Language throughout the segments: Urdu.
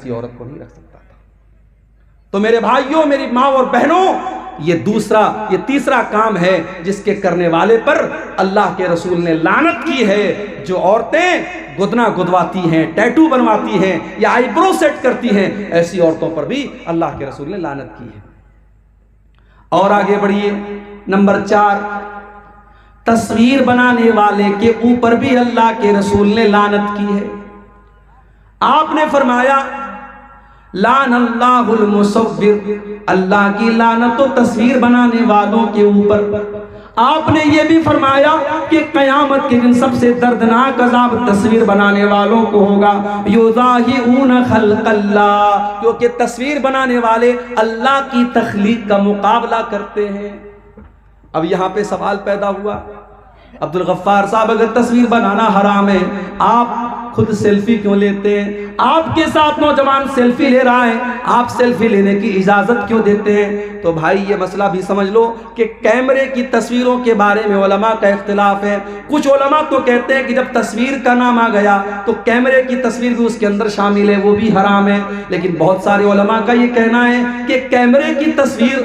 ایسی عورت کو نہیں رکھ سکتا تھا۔ تو میرے بھائیوں، میری ماں اور بہنوں، یہ تیسرا کام ہے جس کے کرنے والے پر اللہ کے رسول نے لعنت کی ہے۔ جو عورتیں گدنا گدواتی ہیں، ٹیٹو بنواتی ہیں یا آئی برو سیٹ کرتی ہیں، ایسی عورتوں پر بھی اللہ کے رسول نے لعنت کی ہے۔ اور آگے بڑھیے، نمبر 4، تصویر بنانے والے کے اوپر بھی اللہ کے رسول نے لعنت کی ہے۔ آپ نے فرمایا لعن اللہ المصور، اللہ کی لعنت و تصویر بنانے والوں کے اوپر۔ آپ نے یہ بھی فرمایا کہ قیامت کے دن سب سے دردناک عذاب تصویر بنانے والوں کو ہوگا، یضاہئون خلق اللہ، کیونکہ تصویر بنانے والے اللہ کی تخلیق کا مقابلہ کرتے ہیں۔ اب یہاں پہ سوال پیدا ہوا، عبد الغفار صاحب اگر تصویر بنانا حرام ہے، آپ خود سیلفی کیوں لیتے ہیں؟ آپ کے ساتھ نوجوان سیلفی لے رہا ہے، آپ سیلفی لینے کی اجازت کیوں دیتے ہیں؟ تو بھائی یہ مسئلہ بھی سمجھ لو کہ کیمرے کی تصویروں کے بارے میں علماء کا اختلاف ہے۔ کچھ علماء تو کہتے ہیں کہ جب تصویر کا نام آ گیا تو کیمرے کی تصویر بھی اس کے اندر شامل ہے، وہ بھی حرام ہے۔ لیکن بہت سارے علماء کا یہ کہنا ہے کہ کیمرے کی تصویر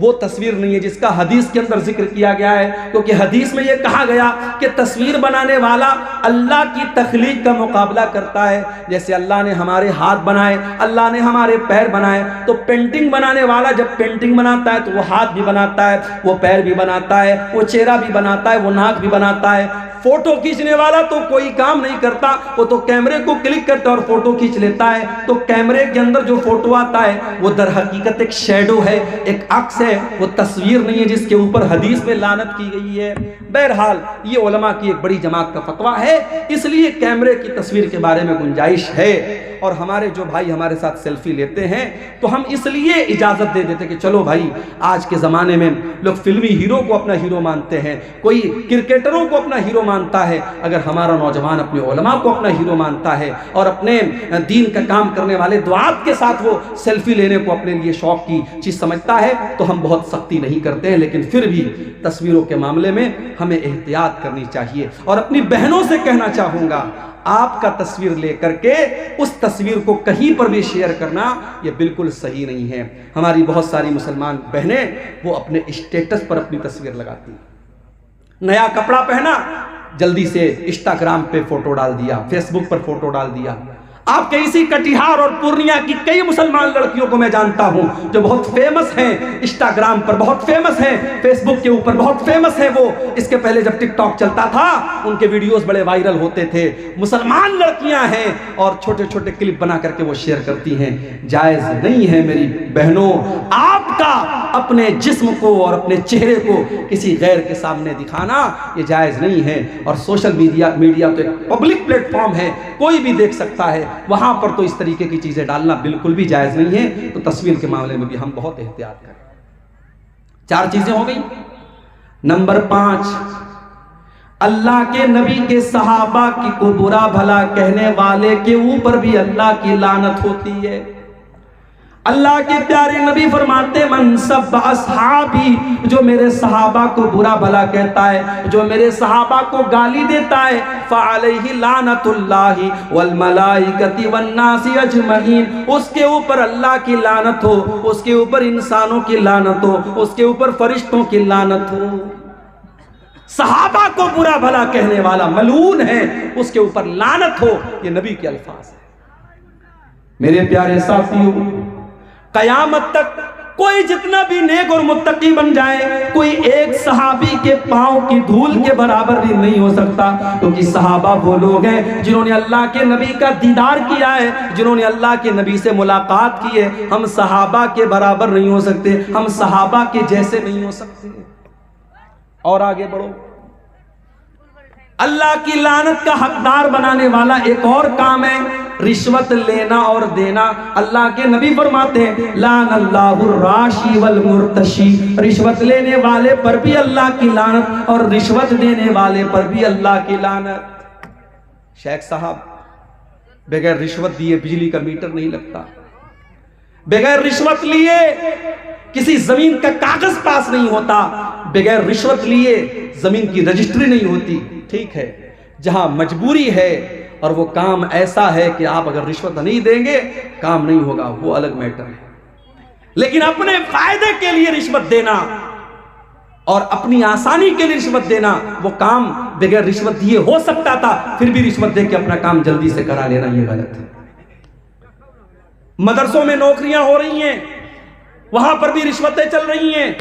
وہ تصویر نہیں ہے جس کا حدیث کے اندر ذکر کیا گیا ہے، کیونکہ حدیث میں یہ کہا گیا کہ تصویر بنانے والا اللہ کی تخلیق کا مقابلہ کرتا ہے۔ جیسے اللہ نے ہمارے ہاتھ بنائے، اللہ نے ہمارے پیر بنائے، تو پینٹنگ بنانے والا جب پینٹنگ بناتا ہے تو وہ ہاتھ بھی بناتا ہے، وہ پیر بھی بناتا ہے، وہ چہرہ بھی بناتا ہے، وہ ناک بھی بناتا ہے۔ فوٹو کھینچنے والا تو کوئی کام نہیں کرتا، وہ تو کیمرے کو کلک کرتا ہے اور فوٹو کھینچ لیتا ہے۔ تو کیمرے کے اندر جو فوٹو آتا ہے وہ در حقیقت ایک شیڈو ہے، ایک عکس ہے، وہ تصویر نہیں ہے جس کے اوپر حدیث میں لعنت کی گئی ہے۔ بہرحال یہ علماء کی ایک بڑی جماعت کا فتویٰ ہے، اس لیے کیمرے کی تصویر کے بارے میں گنجائش ہے۔ اور ہمارے جو بھائی ہمارے ساتھ سیلفی لیتے ہیں تو ہم اس لیے اجازت دے دیتے کہ چلو بھائی، آج کے زمانے میں لوگ فلمی ہیرو کو اپنا ہیرو مانتے ہیں، کوئی کرکٹروں کو اپنا ہیرو مانتا ہے۔ اگر ہمارا نوجوان اپنے علماء کو اپنا ہیرو مانتا ہے اور اپنے دین کا کام کرنے والے دعات کے ساتھ وہ سیلفی لینے کو اپنے لیے شوق کی چیز سمجھتا ہے تو ہم بہت سختی نہیں کرتے ہیں، لیکن پھر بھی تصویروں کے معاملے میں ہمیں احتیاط کرنی چاہیے۔ اور اپنی بہنوں سے کہنا چاہوں گا، آپ کا تصویر لے کر کے اس تصویر کو کہیں پر بھی شیئر کرنا یہ بالکل صحیح نہیں ہے۔ ہماری بہت ساری مسلمان بہنیں وہ اپنے اسٹیٹس پر اپنی تصویر لگاتی ہیں، نیا کپڑا پہنا جلدی سے انسٹاگرام پہ فوٹو ڈال دیا، فیس بک پر فوٹو ڈال دیا۔ آپ کے اسی کٹیہار اور پورنیہ کی کئی مسلمان لڑکیوں کو میں جانتا ہوں جو بہت فیمس ہیں، انسٹاگرام پر بہت فیمس ہیں، فیس بک کے اوپر بہت فیمس ہیں۔ وہ اس کے پہلے جب ٹک ٹاک چلتا تھا ان کے ویڈیوز بڑے وائرل ہوتے تھے۔ مسلمان لڑکیاں ہیں اور چھوٹے چھوٹے کلپ بنا کر کے وہ شیئر کرتی ہیں۔ جائز نہیں ہے میری بہنوں آپ کا اپنے جسم کو اور اپنے چہرے کو کسی غیر کے سامنے دکھانا، یہ جائز نہیں ہے۔ اور سوشل میڈیا تو ایک پبلک پلیٹ فارم ہے، کوئی بھی دیکھ سکتا ہے، وہاں پر تو اس طریقے کی چیزیں ڈالنا بالکل بھی جائز نہیں ہے۔ تو تصویر کے معاملے میں بھی ہم بہت احتیاط کریں۔ 4 چیزیں ہو گئی۔ نمبر 5، اللہ کے نبی کے صحابہ کی کو برا بھلا کہنے والے کے اوپر بھی اللہ کی لعنت ہوتی ہے۔ اللہ کے پیارے نبی فرماتے من سب اصحابی، جو میرے صحابہ کو برا بھلا کہتا ہے، جو میرے صحابہ کو گالی دیتا ہے، فعلیہ لعنت اللہ والملائکۃ والناس اجمعین، اس کے اوپر اللہ کی لعنت ہو، اس کے اوپر انسانوں کی لعنت ہو، اس کے اوپر فرشتوں کی لعنت ہو۔ صحابہ کو برا بھلا کہنے والا ملعون ہے، اس کے اوپر لعنت ہو، یہ نبی کے الفاظ ہیں۔ میرے پیارے ساتھیوں، قیامت تک کوئی جتنا بھی نیک اور متقی بن جائے، کوئی ایک صحابی کے پاؤں کی دھول کے برابر بھی نہیں ہو سکتا، کیونکہ صحابہ وہ لوگ ہیں جنہوں نے اللہ کے نبی کا دیدار کیا ہے، جنہوں نے اللہ کے نبی سے ملاقات کی ہے۔ ہم صحابہ کے برابر نہیں ہو سکتے، ہم صحابہ کے جیسے نہیں ہو سکتے۔ اور آگے بڑھو، اللہ کی لعنت کا حقدار بنانے والا ایک اور کام ہے رشوت لینا اور دینا۔ اللہ کے نبی فرماتے ہیں لعن اللہ الراشی والمرتشی، رشوت لینے والے پر بھی اللہ کی لعنت اور رشوت دینے والے پر بھی اللہ کی لعنت۔ شیخ صاحب، بغیر رشوت دیے بجلی کا میٹر نہیں لگتا، بغیر رشوت لیے کسی زمین کا کاغذ پاس نہیں ہوتا، بغیر رشوت لیے زمین کی رجسٹری نہیں ہوتی۔ ٹھیک ہے، جہاں مجبوری ہے اور وہ کام ایسا ہے کہ آپ اگر رشوت نہیں دیں گے کام نہیں ہوگا، وہ الگ میٹر ہے۔ لیکن اپنے فائدے کے لیے رشوت دینا اور اپنی آسانی کے لیے رشوت دینا، وہ کام بغیر رشوت دیے ہو سکتا تھا، پھر بھی رشوت دے کے اپنا کام جلدی سے کرا لینا یہ غلط ہے۔ مدرسوں میں نوکریاں ہو رہی ہیں، وہاں پر بھی رشوتیں چل رہی ہیں،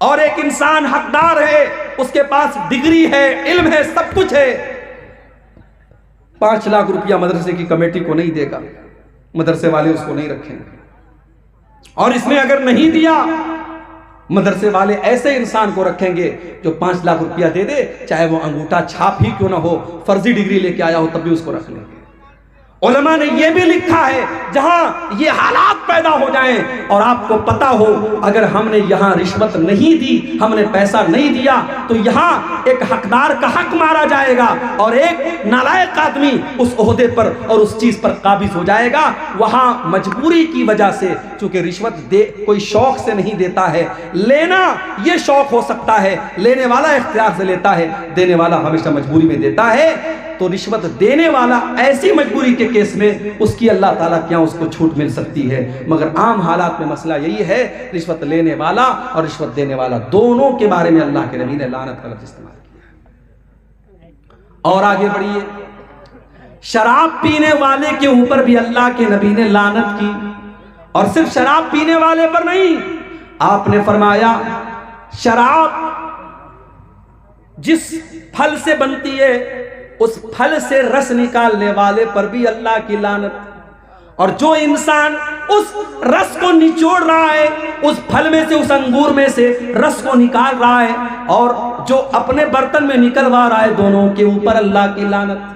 اور ایک انسان حقدار ہے، اس کے پاس ڈگری ہے، علم ہے، سب کچھ ہے، 5 لاکھ روپیہ مدرسے کی کمیٹی کو نہیں دے گا، مدرسے والے اس کو نہیں رکھیں گے، اور اس میں اگر نہیں دیا مدرسے والے ایسے انسان کو رکھیں گے جو 5 لاکھ روپیہ دے دے، چاہے وہ انگوٹھا چھاپ ہی کیوں نہ ہو، فرضی ڈگری لے کے آیا ہو، تب بھی اس کو رکھ لیں گے۔ علماء نے یہ بھی لکھا ہے جہاں یہ حالات پیدا ہو جائیں اور آپ کو پتا ہو اگر ہم نے یہاں رشوت نہیں دی، ہم نے پیسہ نہیں دیا، تو یہاں ایک حقدار کا حق مارا جائے گا اور ایک نالائق آدمی اس عہدے پر اور اس چیز پر قابض ہو جائے گا۔ وہاں مجبوری کی وجہ سے، چونکہ رشوت دے کوئی شوق سے نہیں دیتا ہے، لینا یہ شوق ہو سکتا ہے، لینے والا اختیار سے لیتا ہے، دینے والا ہمیشہ مجبوری میں دیتا ہے، تو رشوت دینے والا ایسی مجبوری کے کیس میں اس کی اللہ تعالیٰ کیا اس کو چھوٹ مل سکتی ہے، مگر عام حالات میں مسئلہ یہی ہے، رشوت لینے والا اور رشوت دینے والا دونوں کے بارے میں اللہ کے نبی نے لعنت کا لفظ استعمال کیا۔ اور آگے بڑھیے، شراب پینے والے کے اوپر بھی اللہ کے نبی نے لعنت کی، اور صرف شراب پینے والے پر نہیں، آپ نے فرمایا شراب جس پھل سے بنتی ہے اس پھل سے رس نکالنے والے پر بھی اللہ کی لعنت، اور جو انسان اس رس کو نچوڑ رہا ہے، اس پھل میں سے، اس انگور میں سے رس کو نکال رہا ہے، اور جو اپنے برتن میں نکلوا رہا ہے، دونوں کے اوپر اللہ کی لعنت۔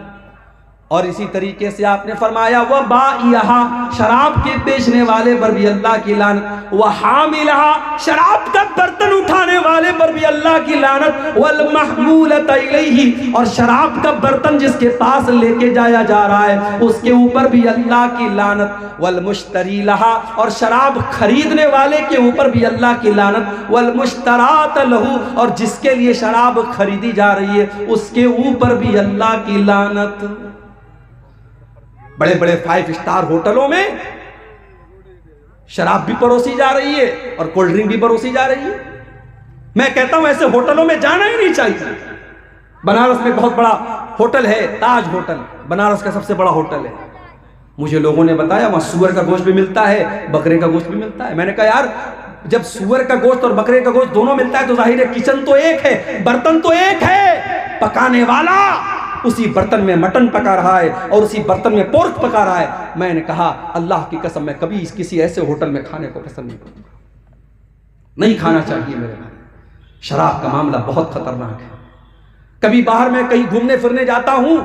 اور اسی طریقے سے آپ نے فرمایا وَبَائِعَهَا، شراب کے بیچنے والے پر بھی اللہ کی لعنت، وَحَامِلَهَا، شراب کا برتن اٹھانے والے پر بھی اللہ کی لعنت، وَالْمَحْمُولَةَ إِلَيْهِ، اور شراب کا برتن جس کے پاس لے کے جایا جا رہا ہے اس کے اوپر بھی اللہ کی لعنت، وَالْمُشْتَرِي لَهَا، اور شراب خریدنے والے کے اوپر بھی اللہ کی لعنت، وَالْمُشْتَرَاتَ لَهُ، اور جس کے لیے شراب خریدی جا رہی ہے اس کے اوپر بھی اللہ کی لعنت۔ بڑے بڑے 5 اسٹار ہوٹلوں میں شراب بھی پروسی جا رہی ہے اور کولڈ ڈرنک بھی پروسی جا رہی ہے۔ میں کہتا ہوں ایسے ہوٹلوں میں جانا ہی نہیں چاہیے۔ بنارس میں بہت بڑا ہوٹل ہے، تاج ہوٹل، بنارس کا سب سے بڑا ہوٹل ہے، مجھے لوگوں نے بتایا وہاں سور کا گوشت بھی ملتا ہے، بکرے کا گوشت بھی ملتا ہے۔ میں نے کہا یار جب سور کا گوشت اور بکرے کا گوشت دونوں ملتا ہے تو ظاہر ہے کچن تو ایک ہے، برتن تو ایک ہے، پکانے والا اسی برتن میں مٹن پکا رہا ہے اور اسی برتن میں پورک پکا رہا ہے۔ میں نے کہا اللہ کی قسم میں کبھی کسی ایسے ہوٹل میں کھانے کو پسند نہیں کروں گا، نہیں کھانا چاہیے میرے بھائی۔ شراب کا معاملہ بہت خطرناک ہے۔ کبھی باہر میں کہیں گھومنے پھرنے جاتا ہوں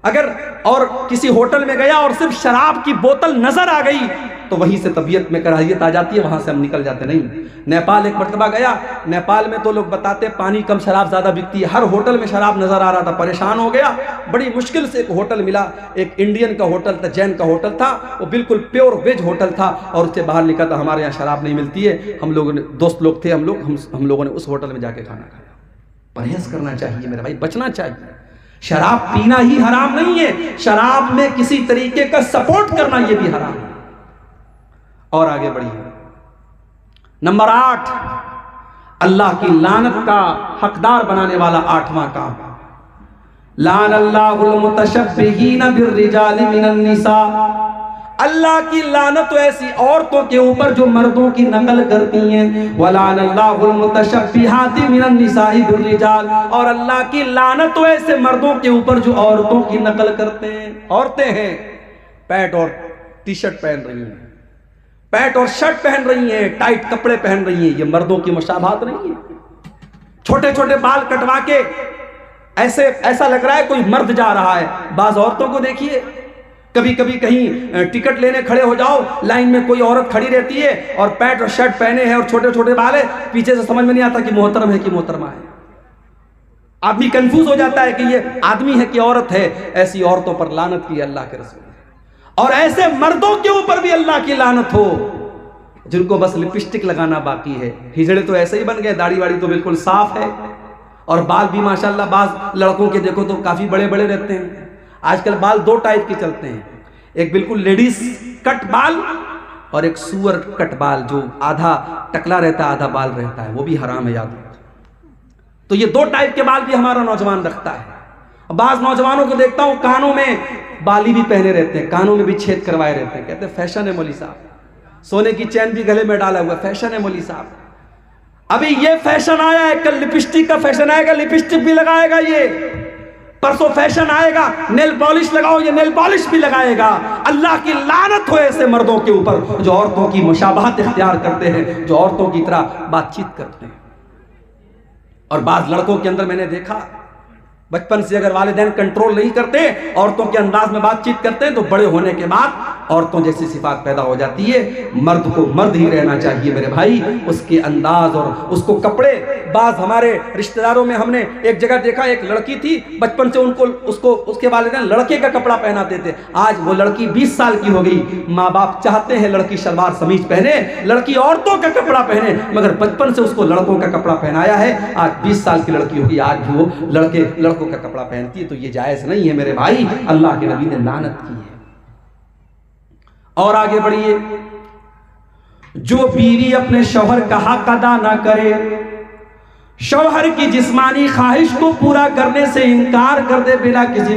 اگر اور کسی ہوٹل میں گیا اور صرف شراب کی بوتل نظر آ گئی تو وہیں سے طبیعت میں کراہیت آ جاتی ہے، وہاں سے ہم نکل جاتے نہیں۔ نیپال ایک مرتبہ گیا، نیپال میں تو لوگ بتاتے پانی کم شراب زیادہ بکتی ہے، ہر ہوٹل میں شراب نظر آ رہا تھا، پریشان ہو گیا، بڑی مشکل سے ایک ہوٹل ملا، ایک انڈین کا ہوٹل تھا، جین کا ہوٹل تھا، وہ بالکل پیور ویج ہوٹل تھا، اور اس سے باہر لکھا تھا ہمارے یہاں شراب نہیں ملتی ہے۔ ہم لوگوں نے دوست لوگ تھے، ہم لوگوں نے اس ہوٹل میں جا کے کھانا کھایا۔ پرہیز کرنا چاہیے میرے بھائی، بچنا چاہیے۔ شراب پینا ہی حرام نہیں ہے، شراب میں کسی طریقے کا سپورٹ کرنا یہ بھی حرام ہے۔ اور آگے بڑھیے، نمبر 8، اللہ کی لعنت کا حقدار بنانے والا 8واں کام، لعن اللہ المتشبہین بالرجال من النساء، اللہ کی لعنت ایسی عورتوں کے اوپر جو مردوں کی نقل کرتی ہیں، وَلَعَنَ اللَّهُ الْمُتَشَبِّهَاتِ مِنَ النِّسَاءِ بِالرِّجَالِ، اور اللہ کی لعنت ایسے مردوں کے اوپر جو عورتوں کی نقل کرتے ہیں۔ عورتیں ہیں پینٹ اور ٹی شرٹ پہن رہی ہیں، پینٹ اور شرٹ پہن رہی ہیں، ٹائٹ کپڑے پہن رہی ہیں، یہ مردوں کی مشابہت نہیں ہے۔ چھوٹے چھوٹے بال کٹوا کے ایسا لگ رہا ہے کوئی مرد جا رہا ہے۔ بعض عورتوں کو دیکھیے، کبھی کبھی کہیں ٹکٹ لینے کھڑے ہو جاؤ، لائن میں کوئی عورت کھڑی رہتی ہے اور پینٹ اور شرٹ پہنے ہیں اور چھوٹے چھوٹے بال ہے، پیچھے سے سمجھ میں نہیں آتا کہ محترم ہے کہ محترمہ ہے۔ آدمی کنفیوز ہو جاتا ہے کہ یہ آدمی ہے کہ عورت ہے۔ ایسی عورتوں پر لعنت کی اللہ کے رسول نے، اور ایسے مردوں کے اوپر بھی اللہ کی لعنت ہو جن کو بس لپسٹک لگانا باقی ہے۔ ہجڑے تو ایسے ہی بن گئے، داڑھی واڑی تو بالکل صاف ہے، اور بال بھی ماشاءاللہ بعض لڑکوں کے دیکھو تو کافی بڑے بڑے رہتے ہیں، آج کل بال دو ٹائپ کے چلتے ہیں، ایک بالکل لیڈیز کٹ بال اور ایک سور کٹ بال جو آدھا ٹکلا رہتا ہے آدھا بال رہتا ہے، وہ بھی حرام ہے، یاد رکھو۔ تو یہ دو ٹائپ کے بال بھی ہمارا نوجوان رکھتا ہے۔ بعض نوجوانوں کو دیکھتا ہوں کانوں میں بالی بھی پہنے رہتے ہیں، کانوں میں بھی چھید کروائے رہتے ہیں، کہتے ہیں فیشن ہے مولوی صاحب، سونے کی چین بھی گلے میں ڈالا ہوا ہے، فیشن ہے مولوی صاحب۔ ابھی یہ فیشن آیا ہے، کل لپسٹک کا فیشن آئے گا، لپسٹک بھی لگائے گا، یہ پرسوں فیشن آئے گا نیل پالش لگاؤ، یہ نیل پالش بھی لگائے گا۔ اللہ کی لعنت ہو ایسے مردوں کے اوپر جو عورتوں کی مشابہت اختیار کرتے ہیں، جو عورتوں کی طرح بات چیت کرتے ہیں۔ اور بعض لڑکوں کے اندر میں نے دیکھا بچپن سے اگر والدین کنٹرول نہیں کرتے، عورتوں کے انداز میں بات چیت کرتے ہیں، تو بڑے ہونے کے بعد عورتوں جیسی صفات پیدا ہو جاتی ہے۔ مرد کو مرد ہی رہنا چاہیے میرے بھائی، اس کے انداز اور اس کو کپڑے۔ بعض ہمارے رشتہ داروں میں ہم نے ایک جگہ دیکھا، ایک لڑکی تھی، بچپن سے اس کے والدین لڑکے کا کپڑا پہناتے تھے، آج وہ لڑکی 20 سال کی ہو گئی، ماں باپ چاہتے ہیں لڑکی شلوار سمیج پہنے، لڑکی عورتوں کا کپڑا پہنے، مگر بچپن سے اس کو لڑکوں کا کپڑا پہنایا ہے۔ آج 20 سال کی لڑکی ہوگی، آج بھی وہ لڑکوں کا کپڑا پہنتی ہے، تو یہ جائز نہیں ہے میرے بھائی، اللہ کے نبی نے لعنت کی ہے۔ اور آگے بڑھیے، جو بیوی اپنے شوہر کا حق ادا نہ کرے، شوہر کی جسمانی خواہش کو پورا کرنے سے انکار کر دے بلا کسی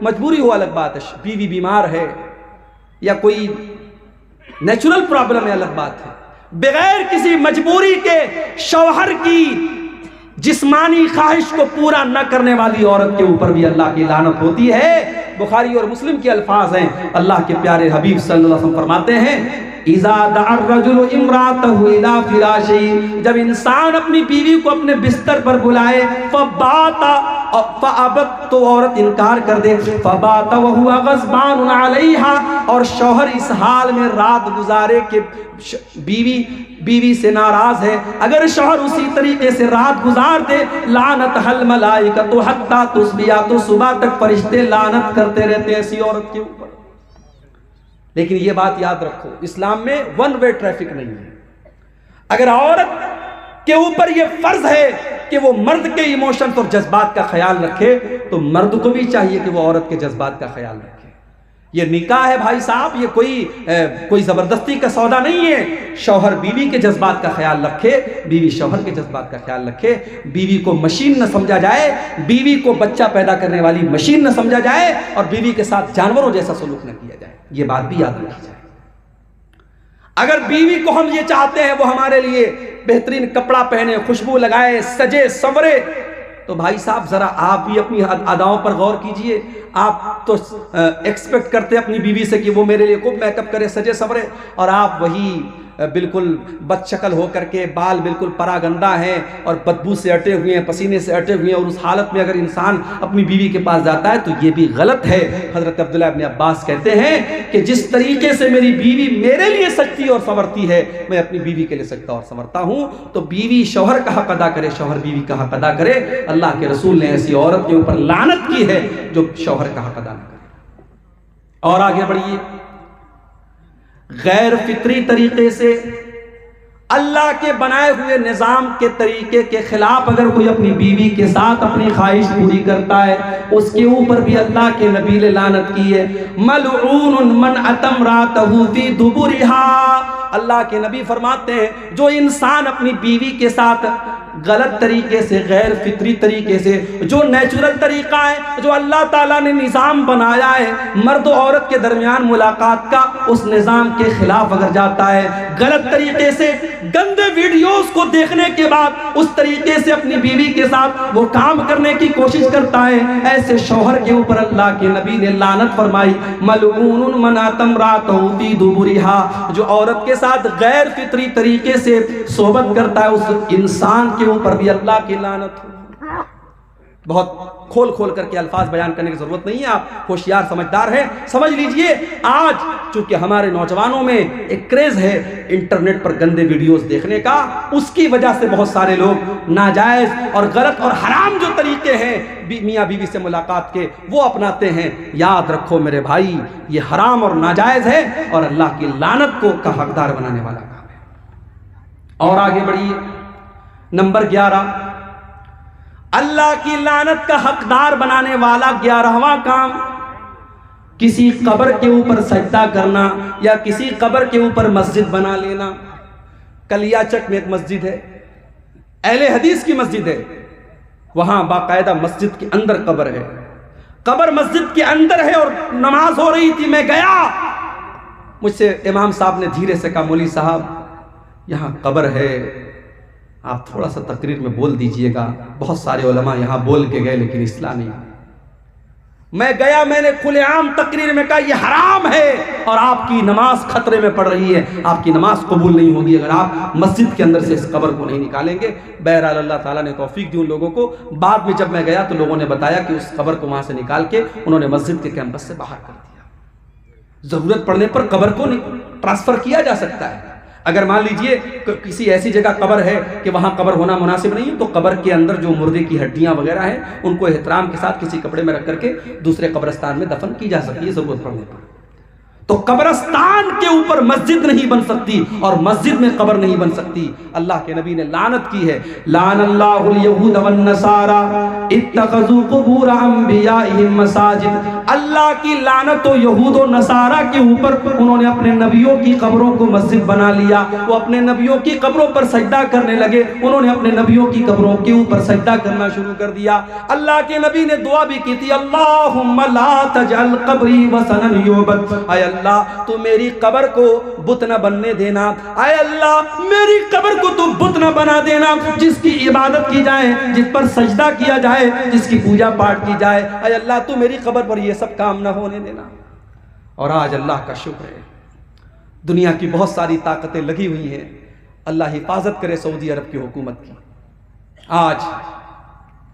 مجبوری ہو الگ بات ہے، بیوی بیمار ہے یا کوئی نیچرل پرابلم ہے الگ بات ہے، بغیر کسی مجبوری کے شوہر کی جسمانی خواہش کو پورا نہ کرنے والی عورت کے اوپر بھی اللہ کی لعنت ہوتی ہے۔ بخاری اور مسلم کے الفاظ ہیں، اللہ کے پیارے حبیب صلی اللہ علیہ وسلم فرماتے ہیں اذا دعا الرجل امرأته الى فراشه، جب انسان اپنی بیوی کو اپنے بستر پر بلائے، فبات فابت، تو عورت انکار کر دے، فبات وهو غضبان علیها، اور شوہر اس حال میں رات گزارے کہ بیوی سے ناراض ہے، اگر شوہر اسی طریقے سے رات گزار دے، لعنت حل ملائکۃ حتی تصبح، تو صبح تک فرشتے لعنت کرتے رہتے ہیں ایسی عورت کے اوپر۔ لیکن یہ بات یاد رکھو، اسلام میں ون وے ٹریفک نہیں ہے۔ اگر عورت کے اوپر یہ فرض ہے کہ وہ مرد کے ایموشنز اور جذبات کا خیال رکھے، تو مرد کو بھی چاہیے کہ وہ عورت کے جذبات کا خیال رکھے۔ یہ نکاح ہے بھائی صاحب، یہ کوئی زبردستی کا سودا نہیں ہے۔ شوہر بیوی کے جذبات کا خیال رکھے، بیوی شوہر کے جذبات کا خیال رکھے، بیوی کو مشین نہ سمجھا جائے، بیوی کو بچہ پیدا کرنے والی مشین نہ سمجھا جائے، اور بیوی کے ساتھ جانوروں جیسا سلوک نہ کیا جائے، یہ بات بھی یاد رکھی جائے۔ اگر بیوی کو ہم یہ چاہتے ہیں وہ ہمارے لیے بہترین کپڑا پہنے، خوشبو لگائے، سجے سنورے، تو بھائی صاحب ذرا آپ بھی اپنی اداؤں پر غور کیجئے۔ آپ تو ایکسپیکٹ کرتے اپنی بیوی سے کہ وہ میرے لیے خوب میک اپ کرے، سجے سنورے، اور آپ وہی بالکل بد شکل ہو کر کے، بال بالکل پراگندہ ہیں اور بدبو سے اٹے ہوئے ہیں، پسینے سے اٹے ہوئے ہیں، اور اس حالت میں اگر انسان اپنی بیوی کے پاس جاتا ہے تو یہ بھی غلط ہے۔ حضرت عبداللہ ابن عباس کہتے ہیں کہ جس طریقے سے میری بیوی میرے لیے سجتی اور سنورتی ہے، میں اپنی بیوی کے لیے سجتا اور سنورتا ہوں۔ تو بیوی شوہر کا حق ادا کرے، شوہر بیوی کا حق ادا کرے۔ اللہ کے رسول نے ایسی عورت کے اوپر لعنت کی ہے جو شوہر کا حق ادا نہ کرے۔ اور آگے بڑھیے، غیر فطری طریقے سے اللہ کے بنائے ہوئے نظام کے طریقے کے خلاف اگر کوئی اپنی بیوی کے ساتھ اپنی خواہش پوری کرتا ہے، اس کے اوپر بھی اللہ کے نبی نے لعنت کی ہے۔ ملعون من اتى امرأته في دبرها، اللہ کے نبی فرماتے ہیں جو انسان اپنی بیوی کے ساتھ غلط طریقے سے، غیر فطری طریقے سے، جو نیچرل طریقہ ہے، جو اللہ تعالیٰ نے نظام بنایا ہے مرد و عورت کے درمیان ملاقات کا، اس نظام کے خلاف اگر جاتا ہے، غلط طریقے سے گندے ویڈیوز کو دیکھنے کے بعد اس طریقے سے اپنی بیوی کے ساتھ وہ کام کرنے کی کوشش کرتا ہے، ایسے شوہر کے اوپر اللہ کے نبی نے لعنت فرمائی۔ ملعون من اتى امرأته في دبرها، جو عورت کے ساتھ غیر فطری طریقے سے صحبت کرتا ہے، اس انسان کے اوپر بھی اللہ کی لعنت ہو۔ بہت کھول کھول کر کے الفاظ بیان کرنے کی ضرورت نہیں ہے، آپ ہوشیار سمجھدار ہیں، سمجھ لیجئے۔ آج چونکہ ہمارے نوجوانوں میں ایک کریز ہے انٹرنیٹ پر گندے ویڈیوز دیکھنے کا، اس کی وجہ سے بہت سارے لوگ ناجائز اور غلط اور حرام جو طریقے ہیں میاں بیوی سے ملاقات کے، وہ اپناتے ہیں۔ یاد رکھو میرے بھائی، یہ حرام اور ناجائز ہے اور اللہ کی لعنت کو کا حقدار بنانے والا کام ہے۔ اور آگے بڑھیے، نمبر 11، اللہ کی لعنت کا حقدار بنانے والا 11واں کام، کسی قبر کے اوپر سجدہ کرنا یا کسی قبر کے اوپر مسجد بنا لینا. کلیا چک میں ایک مسجد ہے، اہل حدیث کی مسجد ہے، وہاں باقاعدہ مسجد کے اندر قبر ہے، قبر مسجد کے اندر ہے، اور نماز ہو رہی تھی، میں گیا، مجھ سے امام صاحب نے دھیرے سے کہا مولوی صاحب یہاں قبر ہے، آپ تھوڑا سا تقریر میں بول دیجئے گا. بہت سارے علماء یہاں بول کے گئے لیکن اصلاح نہیں. میں گیا، میں نے کھلے عام تقریر میں کہا یہ حرام ہے اور آپ کی نماز خطرے میں پڑ رہی ہے، آپ کی نماز قبول نہیں ہوگی اگر آپ مسجد کے اندر سے اس قبر کو نہیں نکالیں گے. بہرحال اللہ تعالیٰ نے توفیق دی ان لوگوں کو. بعد میں جب میں گیا تو لوگوں نے بتایا کہ اس قبر کو وہاں سے نکال کے انہوں نے مسجد کے کیمپس سے باہر کر دیا. ضرورت پڑنے پر قبر کو ٹرانسفر کیا جا سکتا ہے. اگر مان لیجئے کسی ایسی جگہ قبر ہے کہ وہاں قبر ہونا مناسب نہیں تو قبر کے اندر جو مردے کی ہڈیاں وغیرہ ہیں ان کو احترام کے ساتھ کسی کپڑے میں رکھ کر کے دوسرے قبرستان میں دفن کی جا سکتی ہے ضرورت پڑنے پر. تو قبرستان کے اوپر مسجد نہیں بن سکتی اور مسجد میں قبر نہیں بن سکتی. اللہ کے نبی نے لعنت کی ہے. لعن اللہ الیہود والنصارى اتخذوا قبور انبیائہم مساجد. اللہ کی لعنت و یہود و نصارہ کے اوپر، انہوں نے اپنے نبیوں کی قبروں کو مسجد بنا لیا. وہ اپنے نبیوں کی قبروں پر سجدہ کرنے لگے، انہوں نے اپنے نبیوں کی قبروں کے اوپر سجدہ کرنا شروع کر دیا. اللہ کے نبی نے دعا بھی کی تھی اللہم لا تجعل قبری وثنا یعبد. اے اللہ تو میری قبر کو بت نہ بننے دینا، اے اللہ میری قبر کو تو بت نہ بنا دینا جس کی عبادت کی جائے، جس پر سجدہ کیا جائے، جس کی پوجا پاٹ کی جائے. اے اللہ تو میری قبر پر یہ سب کام نہ ہونے دینا. اور آج اللہ کا شکر ہے دنیا کی بہت ساری طاقتیں لگی ہوئی ہیں. اللہ حفاظت کرے سعودی عرب کی حکومت کی. آج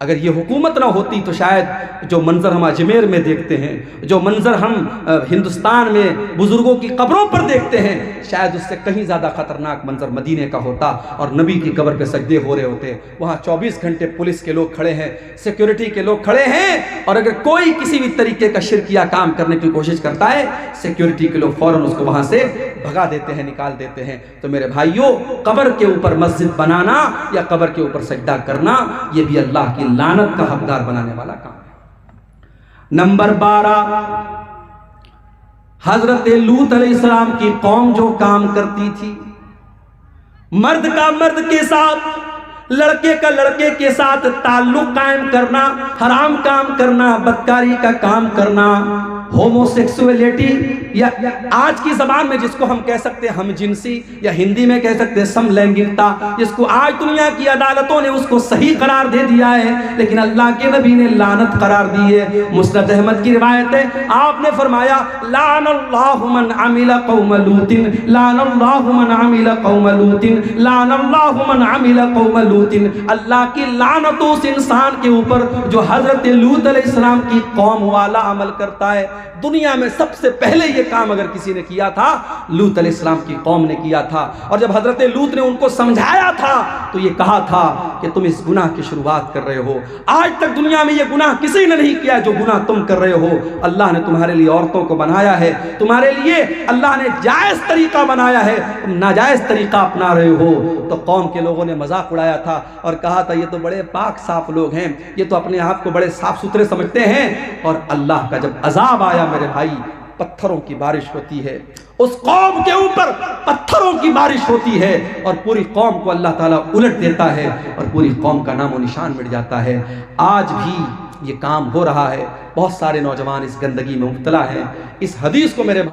اگر یہ حکومت نہ ہوتی تو شاید جو منظر ہم اجمیر میں دیکھتے ہیں، جو منظر ہم ہندوستان میں بزرگوں کی قبروں پر دیکھتے ہیں، شاید اس سے کہیں زیادہ خطرناک منظر مدینے کا ہوتا اور نبی کی قبر پہ سجدے ہو رہے ہوتے. وہاں 24 گھنٹے پولیس کے لوگ کھڑے ہیں، سیکیورٹی کے لوگ کھڑے ہیں، اور اگر کوئی کسی بھی طریقے کا شرکیہ کام کرنے کی کوشش کرتا ہے سیکیورٹی کے لوگ فوراً اس کو وہاں سے بھگا دیتے ہیں، نکال دیتے ہیں. تو میرے بھائیوں، قبر کے اوپر مسجد بنانا یا قبر کے اوپر سجدہ کرنا یہ بھی اللہ کی لعنت کا حقدار بنانے والا کام ہے. نمبر 12، حضرت لوط علیہ السلام کی قوم جو کام کرتی تھی، مرد کا مرد کے ساتھ، لڑکے کا لڑکے کے ساتھ تعلق قائم کرنا، حرام کام کرنا، بدکاری کا کام کرنا، ہومو سیکسولیٹی، یا آج کی زبان میں جس کو ہم کہہ سکتے ہیں ہم جنسی، یا ہندی میں کہہ سکتے ہیں سم لینگنگتا، جس کو آج دنیا کی عدالتوں نے اس کو صحیح قرار دے دیا ہے لیکن اللہ کے نبی نے لعنت قرار دی ہے. مسند احمد کی روایت ہے، آپ نے فرمایا لعن اللہ من عمل قوم لوط، لعن اللہ من عمل قوم لوط، لعن اللہ من عمل قوم لوط. اللہ کی لعنت اس انسان کے اوپر جو حضرت لوط علیہ السلام کی قوم والا عمل کرتا ہے. دنیا میں سب سے پہلے یہ کام اگر کسی نے کیا تھا لوط علیہ السلام کی قوم نے کیا تھا. اور جب حضرت لوط نے ان کو سمجھایا تھا تو یہ کہا تھا کہ تم اس گناہ کی شروعات کر رہے ہو. آج تک دنیا میں یہ گناہ کسی نے نہیں کیا جو گناہ تم کر رہے ہو. اللہ نے تمہارے لیے عورتوں کو بنایا ہے، تمہارے لیے اللہ نے جائز طریقہ بنایا ہے، تم ناجائز طریقہ اپنا رہے ہو. تو قوم کے لوگوں نے مذاق اڑایا تھا اور کہا تھا یہ تو بڑے پاک صاف لوگ ہیں، یہ تو اپنے آپ کو بڑے صاف ستھرے سمجھتے ہیں. اور اللہ کا جب عذاب آیا میرے بھائی، پتھروں کی بارش ہوتی ہے، اس قوم کے اوپر پتھروں کی بارش ہوتی ہے اور پوری قوم کو اللہ تعالیٰ الٹ دیتا ہے اور پوری قوم کا نام و نشان مٹ جاتا ہے. آج بھی یہ کام ہو رہا ہے، بہت سارے نوجوان اس گندگی میں مبتلا ہیں. اس حدیث کو میرے